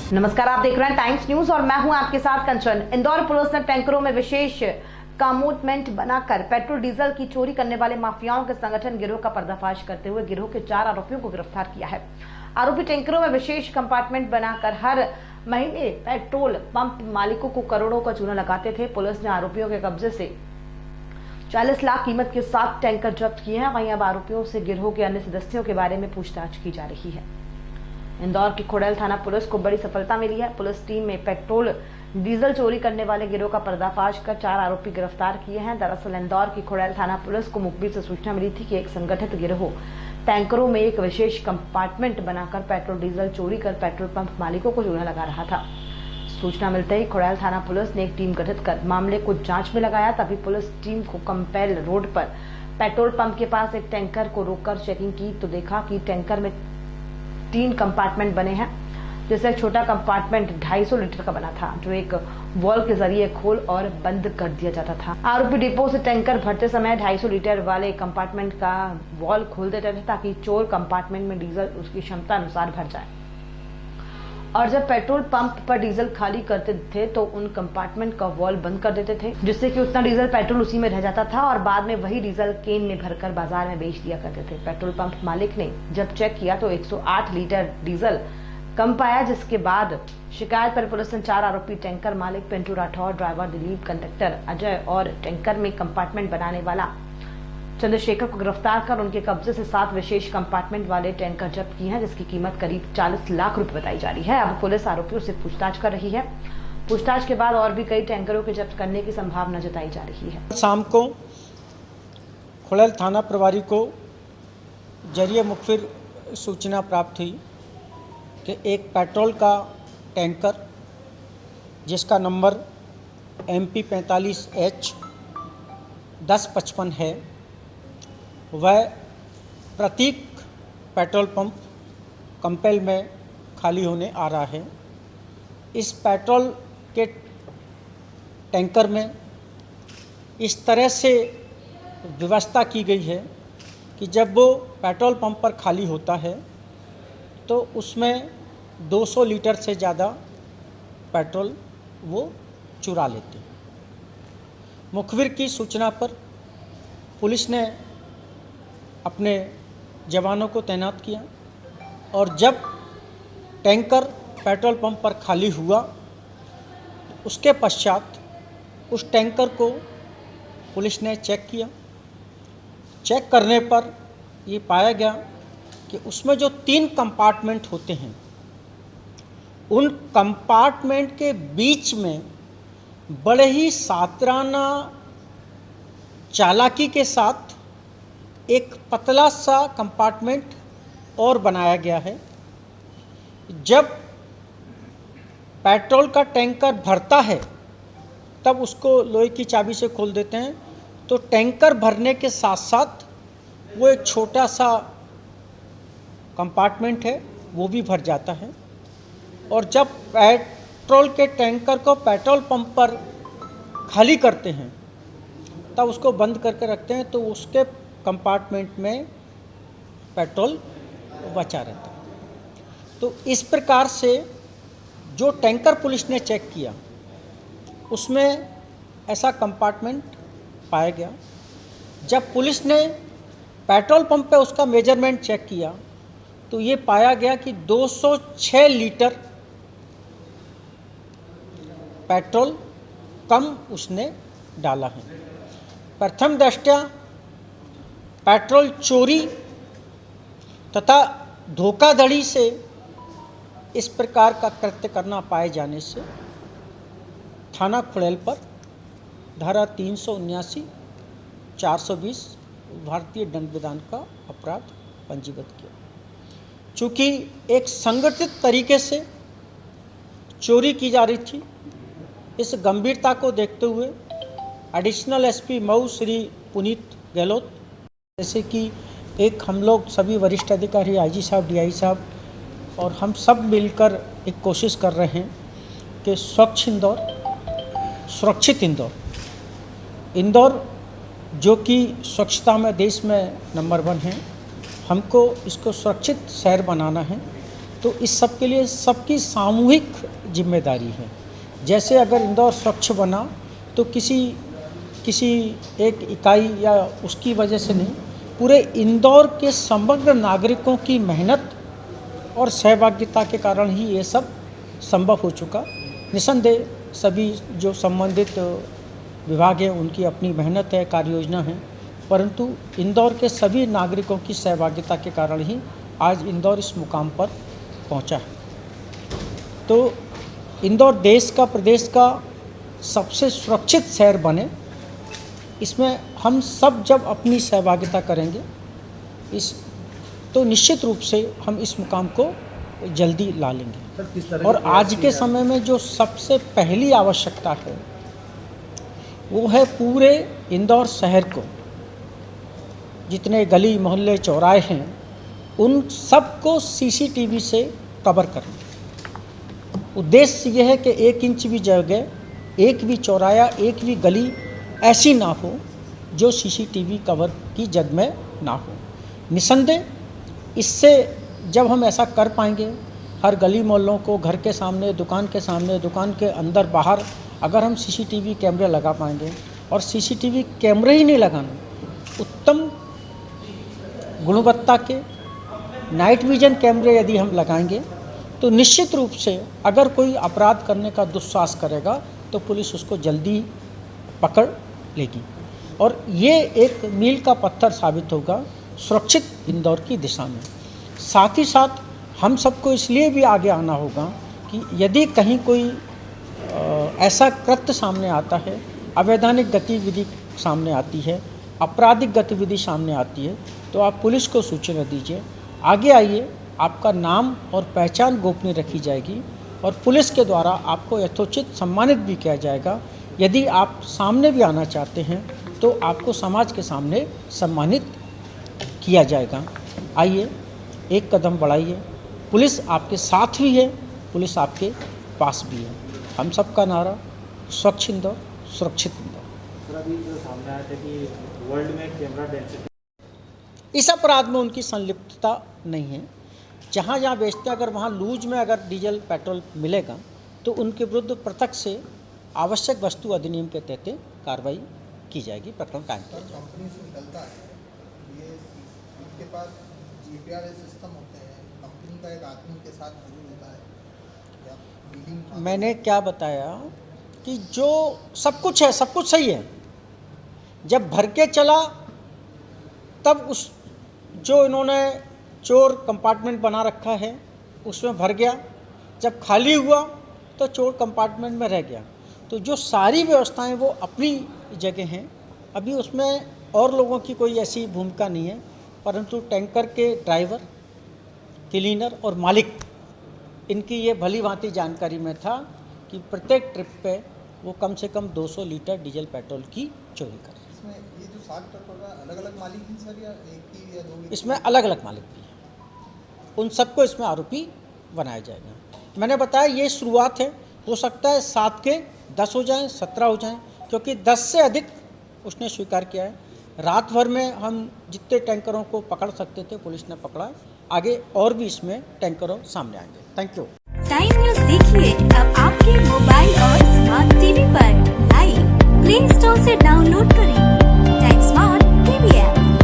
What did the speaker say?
नमस्कार, आप देख रहे हैं टाइम्स न्यूज और मैं हूं आपके साथ कंचन। इंदौर पुलिस ने टैंकरों में विशेष कमोटमेंट बनाकर पेट्रोल डीजल की चोरी करने वाले माफियाओं के संगठन गिरोह का पर्दाफाश करते हुए गिरोह के 4 आरोपियों को गिरफ्तार किया है। आरोपी टैंकरों में विशेष कंपार्टमेंट बनाकर हर महीने पेट्रोल पंप मालिकों को करोड़ों का चूना लगाते थे। पुलिस ने आरोपियों के कब्जे से 40 लाख कीमत के 7 टैंकर जब्त किए हैं। वहीं अब आरोपियों से गिरोह के अन्य सदस्यों के बारे में पूछताछ की जा रही है। इंदौर की खोड़ैल थाना पुलिस को बड़ी सफलता मिली है। पुलिस टीम में पेट्रोल डीजल चोरी करने वाले गिरोह का पर्दाफाश कर 4 आरोपी गिरफ्तार किए हैं। दरअसल इंदौर की खोड़ैल थाना पुलिस को मुखबिर से सूचना मिली थी कि एक संगठित गिरोह टैंकरों में एक विशेष कंपार्टमेंट बनाकर पेट्रोल डीजल चोरी कर पेट्रोल पंप मालिकों को चूना लगा रहा था। सूचना मिलते ही खोड़ैल थाना पुलिस ने एक टीम गठित कर मामले को जांच में लगाया। तभी पुलिस टीम को कंपैल रोड पर पेट्रोल पंप के पास एक टैंकर को रोककर चेकिंग की तो देखा कि टैंकर में 3 कंपार्टमेंट बने हैं, जिससे एक छोटा कंपार्टमेंट 250 लीटर का बना था, जो एक वॉल्व के जरिए खोल और बंद कर दिया जाता था। आरोपी डिपो से टैंकर भरते समय 250 लीटर वाले कंपार्टमेंट का वॉल्व खोल देते थे ताकि चोर कंपार्टमेंट में डीजल उसकी क्षमता अनुसार भर जाए, और जब पेट्रोल पंप पर डीजल खाली करते थे तो उन कंपार्टमेंट का वॉल्व बंद कर देते थे, जिससे कि उतना डीजल पेट्रोल उसी में रह जाता था और बाद में वही डीजल केन में भरकर बाजार में बेच दिया करते थे। पेट्रोल पंप मालिक ने जब चेक किया तो 108 लीटर डीजल कम पाया, जिसके बाद शिकायत पर पुलिस ने 4 आरोपी टैंकर मालिक पिंटू राठौर, ड्राइवर दिलीप, कंडक्टर अजय और टैंकर में कंपार्टमेंट बनाने वाला चंद्रशेखर को गिरफ्तार कर उनके कब्जे से 7 विशेष कंपार्टमेंट वाले टैंकर जब्त किए हैं, जिसकी कीमत करीब 40 लाख रुपए बताई जा रही है। अब पुलिस आरोपियों से पूछताछ कर रही है। पूछताछ के बाद और भी कई टैंकरों के जब्त करने की संभावना जताई जा रही है। शाम को खोड़ैल थाना प्रभारी को जरिए मुखबिर सूचना प्राप्त हुई कि एक पेट्रोल का टैंकर जिसका नंबर MP 45H 1055 है, वह प्रतीक पेट्रोल पंप कंपैल में खाली होने आ रहा है। इस पेट्रोल के टैंकर में इस तरह से व्यवस्था की गई है कि जब वो पेट्रोल पंप पर खाली होता है तो उसमें 200 लीटर से ज़्यादा पेट्रोल वो चुरा लेते हैं। मुखबिर की सूचना पर पुलिस ने अपने जवानों को तैनात किया और जब टैंकर पेट्रोल पंप पर खाली हुआ उसके पश्चात उस टैंकर को पुलिस ने चेक किया। चेक करने पर ये पाया गया कि उसमें जो 3 कंपार्टमेंट होते हैं, उन कंपार्टमेंट के बीच में बड़े ही सातराना चालाकी के साथ एक पतला सा कंपार्टमेंट और बनाया गया है। जब पेट्रोल का टैंकर भरता है तब उसको लोहे की चाबी से खोल देते हैं, तो टैंकर भरने के साथ साथ वो एक छोटा सा कंपार्टमेंट है वो भी भर जाता है। और जब पेट्रोल के टैंकर को पेट्रोल पंप पर खाली करते हैं तब उसको बंद करके रखते हैं, तो उसके कंपार्टमेंट में पेट्रोल बचा रहता है। तो इस प्रकार से जो टैंकर पुलिस ने चेक किया उसमें ऐसा कंपार्टमेंट पाया गया। जब पुलिस ने पेट्रोल पंप पे उसका मेजरमेंट चेक किया तो ये पाया गया कि 206 लीटर पेट्रोल कम उसने डाला है। प्रथम दृष्टया पेट्रोल चोरी तथा धोखाधड़ी से इस प्रकार का कृत्य करना पाए जाने से थाना खोड़ैल पर धारा 379, 420 भारतीय दंड विधान का अपराध पंजीबद्ध किया। चूँकि एक संगठित तरीके से चोरी की जा रही थी, इस गंभीरता को देखते हुए एडिशनल SP मऊ श्री पुनीत गहलोत जैसे कि एक हम लोग सभी वरिष्ठ अधिकारी IG साहब, DI साहब और हम सब मिलकर एक कोशिश कर रहे हैं कि स्वच्छ इंदौर, सुरक्षित इंदौर, इंदौर जो कि स्वच्छता में देश में नंबर 1 है, हमको इसको सुरक्षित शहर बनाना है। तो इस सब के लिए सबकी सामूहिक जिम्मेदारी है। जैसे अगर इंदौर स्वच्छ बना तो किसी एक इकाई या उसकी वजह से नहीं, पूरे इंदौर के समग्र नागरिकों की मेहनत और सहभागिता के कारण ही ये सब संभव हो चुका। निसंदेह सभी जो संबंधित विभाग हैं उनकी अपनी मेहनत है, कार्य योजना है, परंतु इंदौर के सभी नागरिकों की सहभागिता के कारण ही आज इंदौर इस मुकाम पर पहुंचा है। तो इंदौर देश का, प्रदेश का सबसे सुरक्षित शहर बने, इसमें हम सब जब अपनी सहभागिता करेंगे तो निश्चित रूप से हम इस मुकाम को जल्दी ला लेंगे। और आज के समय में जो सबसे पहली आवश्यकता है वो है पूरे इंदौर शहर को, जितने गली मोहल्ले चौराहे हैं उन सबको सीसीटीवी से कवर करना। उद्देश्य यह है कि 1 इंच भी जगह, एक भी चौराया, एक भी गली ऐसी ना हो जो सीसीटीवी कवर की जद में ना हो। निसंदेह इससे जब हम ऐसा कर पाएंगे, हर गली मोहल्लों को घर के सामने, दुकान के सामने, दुकान के अंदर बाहर अगर हम सीसीटीवी कैमरे लगा पाएंगे, और सीसीटीवी कैमरे ही नहीं लगाना, उत्तम गुणवत्ता के नाइट विजन कैमरे यदि हम लगाएंगे तो निश्चित रूप से अगर कोई अपराध करने का दुस्साहस करेगा तो पुलिस उसको जल्दी पकड़ लेगी, और ये एक मील का पत्थर साबित होगा सुरक्षित इंदौर की दिशा में। साथ ही साथ हम सबको इसलिए भी आगे आना होगा कि यदि कहीं कोई ऐसा कृत्य सामने आता है, अवैधानिक गतिविधि सामने आती है, आपराधिक गतिविधि सामने आती है, तो आप पुलिस को सूचना दीजिए, आगे आइए, आपका नाम और पहचान गोपनीय रखी जाएगी और पुलिस के द्वारा आपको यथोचित सम्मानित भी किया जाएगा। यदि आप सामने भी आना चाहते हैं तो आपको समाज के सामने सम्मानित किया जाएगा। आइए, एक कदम बढ़ाइए, पुलिस आपके साथ भी है, पुलिस आपके पास भी है। हम सबका नारा स्वच्छ इंदौर, सुरक्षित इंदौर। सर, अभी जो सामने आया था कि वर्ल्ड में कैमरा डेंसिटी, इस अपराध में उनकी संलिप्तता नहीं है। जहाँ जहाँ बेचते हैं, अगर वहाँ लूज में अगर डीजल पेट्रोल मिलेगा तो उनके विरुद्ध प्रत्यक्ष से आवश्यक वस्तु अधिनियम के तहत कार्रवाई की जाएगी, प्रकरण कायम किया जाएगा। कंपनी से निकलता है, ये इनके पास जीपीआरएस सिस्टम होते हैं, कंपनी का एक आदमी के साथ मौजूद होता है या डीलिंग। मैंने क्या बताया कि जो सब कुछ है, सब कुछ सही है, जब भर के चला तब उस जो इन्होंने चोर कंपार्टमेंट बना रखा है उसमें भर गया, जब खाली हुआ तो चोर कंपार्टमेंट में रह गया। तो जो सारी व्यवस्थाएं वो अपनी जगह हैं, अभी उसमें और लोगों की कोई ऐसी भूमिका नहीं है, परंतु टैंकर के ड्राइवर, क्लीनर और मालिक, इनकी ये भली भांति जानकारी में था कि प्रत्येक ट्रिप पे वो कम से कम 200 लीटर डीजल पेट्रोल की चोरी कर। इसमें ये जो 60 ट्रक होगा, अलग अलग मालिक हैं सर, या एक ही या दो? इसमें अलग अलग मालिक भी हैं, उन सबको इसमें आरोपी बनाया जाएगा। मैंने बताया ये शुरुआत है, हो सकता है 7 के 10 हो जाएं, 17 हो जाएं, क्योंकि 10 से अधिक उसने स्वीकार किया है। रात भर में हम जितने टैंकरों को पकड़ सकते थे पुलिस ने पकड़ा, आगे और भी इसमें टैंकरों सामने आएंगे। Thank you. टाइम न्यूज़ देखिए अब आपके मोबाइल और स्मार्ट टीवी पर लाइव प्ले स्टोर से डाउनलोड करें टाइम स्मार्ट टीवी ऐप।